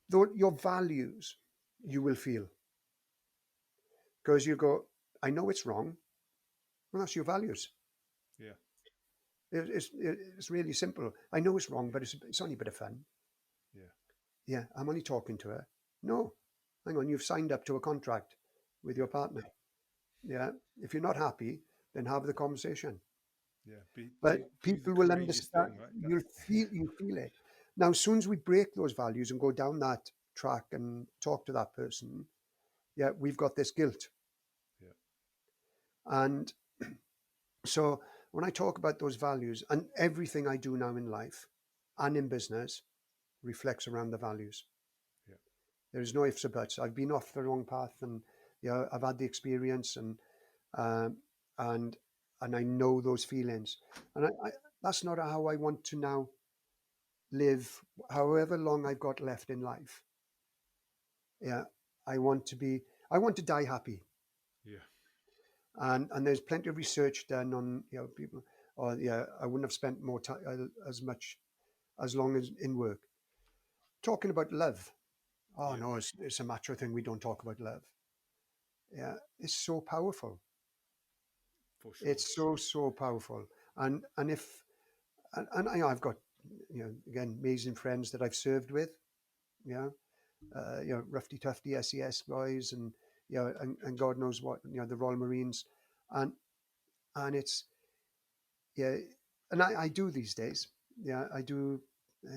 Though your values, you will feel because you go, I know it's wrong. Well, that's your values. Yeah. It's really simple. I know it's wrong, but it's only a bit of fun. Yeah. Yeah, I'm only talking to her. No, hang on, you've signed up to a contract with your partner. Yeah, if you're not happy, then have the conversation. Yeah. But Do the people will courageous understand. thing, right? You feel it. Now, as soon as we break those values and go down that track and talk to that person, yeah, we've got this guilt. And so when I talk about those values, and everything I do now in life and in business reflects around the values. Yeah. There's no ifs or buts. I've been off the wrong path, and I've had the experience, um, and and I know those feelings, and that's not how I want to now live. However long I've got left in life, yeah, I want to be. I want to die happy, Yeah. and there's plenty of research done on people. Or I wouldn't have spent more time as long as in work talking about love. Oh Yeah. no, it's a macho thing. We don't talk about love. Yeah, it's so powerful. For sure. It's so powerful. And if and I've got again amazing friends that I've served with. Yeah, roughy tufty SES boys, and and God knows what, the Royal Marines, and it's yeah, and I do these days. Yeah, I do.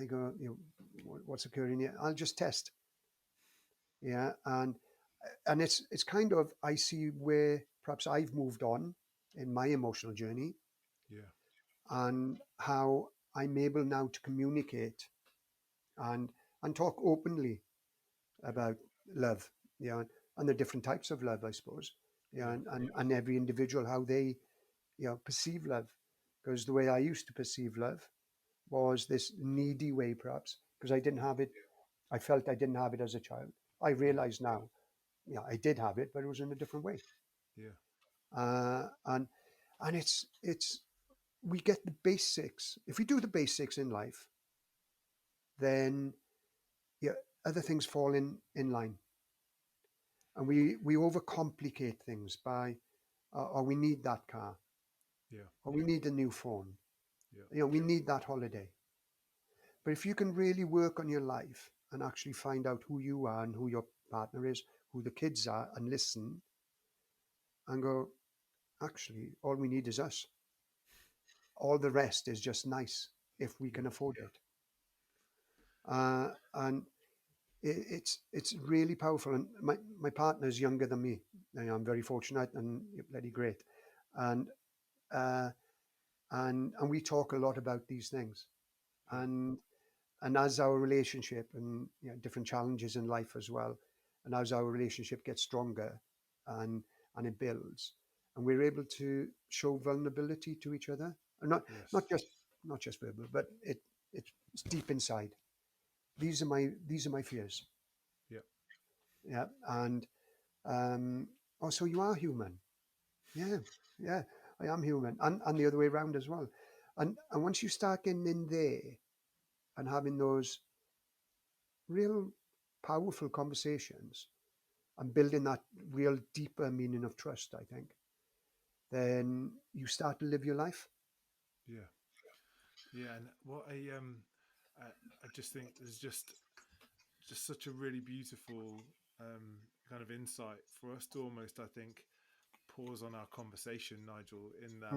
I go, what's occurring here? I'll just test. Yeah, and it's kind of, I see where perhaps I've moved on in my emotional journey, Yeah. and how I'm able now to communicate and talk openly Yeah. about love, and the different types of love, I suppose, Yeah. and every individual, how they perceive love, because the way I used to perceive love was this needy way, perhaps because I didn't have it. I felt I didn't have it as a child. I Yeah. realize now, I did have it, but it was in a different way. Yeah. Uh, and it's we get the basics. If we do the basics in life, then yeah, other things fall in line, and we overcomplicate things by, or we need that car, Yeah. or we need a new phone, Yeah. we need that holiday. But if you can really work on your life and actually find out who you are and who your partner is, who the kids are, and listen and go, actually, all we need is us. All the rest is just nice if we can Yeah. afford it. And it's really powerful. And my partner is younger than me. I'm very fortunate and bloody great. And uh, and we talk a lot about these things. Yeah. And as our relationship, and different challenges in life as well, and as our relationship gets stronger, and it builds, and we're able to show vulnerability to each other, and Yes. not just verbal, but it's deep inside. These are my fears. Yeah. Yeah, and oh, so you are human. Yeah, yeah, I am human, and the other way around as well. And once you start getting in there and having those real powerful conversations and building that real deeper meaning of trust, I think, then you start to live your life. Yeah. Yeah. And what I, I just think there's just such a really beautiful kind of insight for us to almost, I think, pause on our conversation, Nigel, in that,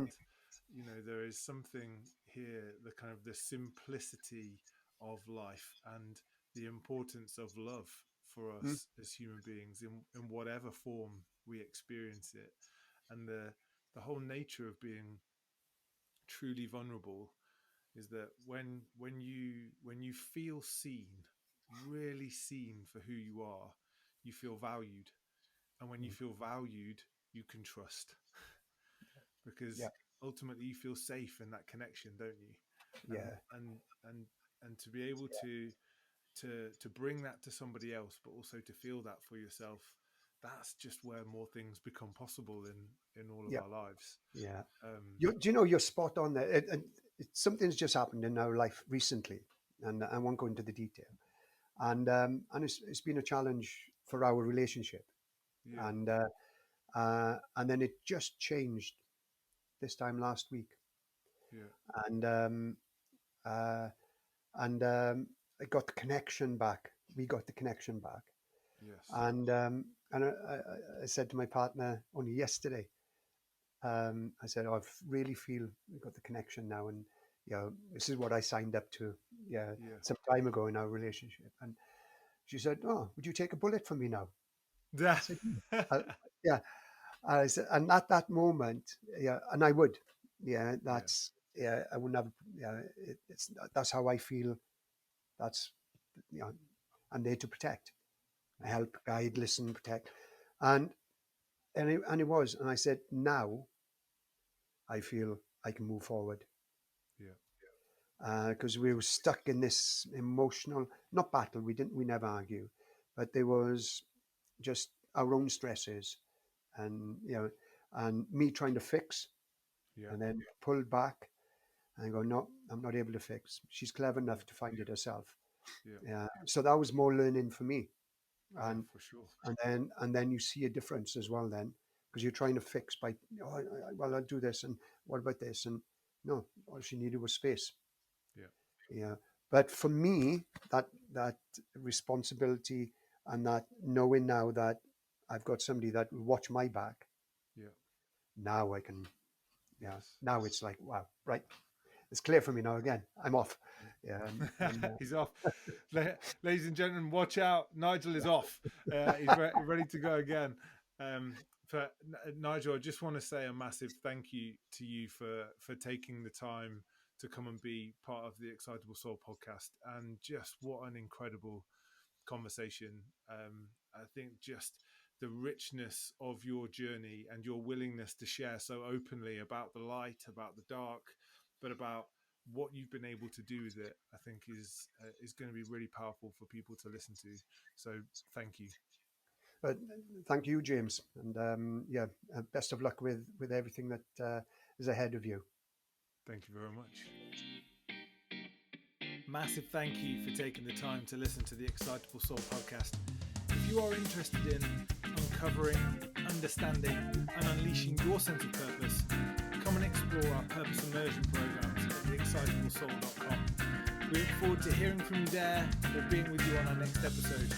Mm, there is something here, the kind of the simplicity of life and the importance of love for mm, us as human beings in whatever form we experience it. And the whole nature of being truly vulnerable is that when you feel seen, really seen for who you are, you feel valued. And when you mm. feel valued, you can trust, Yeah, because ultimately you feel safe in that connection, don't you? and yeah, and and and to be able to bring that to somebody else, but also to feel that for yourself, that's just where more things become possible in all of yeah, our lives. yeah. um Do you know, you're spot on there. Something's just happened in our life recently, and I won't go into the detail. And it's been a challenge for our relationship, yeah. and and then it just changed this time last week, Yeah. and uh, I got the connection back. We got the connection back, Yes. and I said to my partner only yesterday. I said, "Oh, I really feel we got the connection now, and this is what I signed up to, yeah, Yeah. some time ago in our relationship." And she said, "Oh, would you take a bullet for me now?" Yeah. I said, "Yeah." And I said, and at that moment, yeah, and I would, yeah, that's, yeah, I would never, yeah, it's that's how I feel. That's, you know, I'm there to protect, help, guide, listen, protect, and and it was, and I said, now I feel I can move forward Yeah. because we were stuck in this emotional, not battle. We never argue, but there was just our own stresses, and and me trying to fix, Yeah. and then pulled back and go, no, I'm not able to fix. She's clever enough to find it herself. Yeah. Yeah. So that was more learning for me, Yeah. and For sure. then you see a difference as well then, because you're trying to fix by, oh, well, I'll do this, and what about this, and no, all she needed was space. Yeah. Yeah. But for me, that responsibility and that knowing now that I've got somebody that will watch my back, Yeah. now I can, yeah. Yes. Now it's like, wow, right. It's clear for me now again. I'm off. Yeah. He's off. Ladies and gentlemen, watch out. Nigel is off. He's ready to go again. For Nigel, I just want to say a massive thank you to you for taking the time to come and be part of the Excitable Soul podcast. And just what an incredible conversation. I think just the richness of your journey and your willingness to share so openly about the light, about the dark, but about what you've been able to do with it, I think is going to be really powerful for people to listen to. So thank you. Thank you, James, and best of luck with everything that is ahead of you. Thank you very much. Massive thank you for taking the time to listen to the Excitable Soul podcast. If you are interested in uncovering, understanding, and unleashing your sense of purpose, come and explore our purpose immersion programs at theexcitablesoul.com. We look forward to hearing from you there or being with you on our next episode.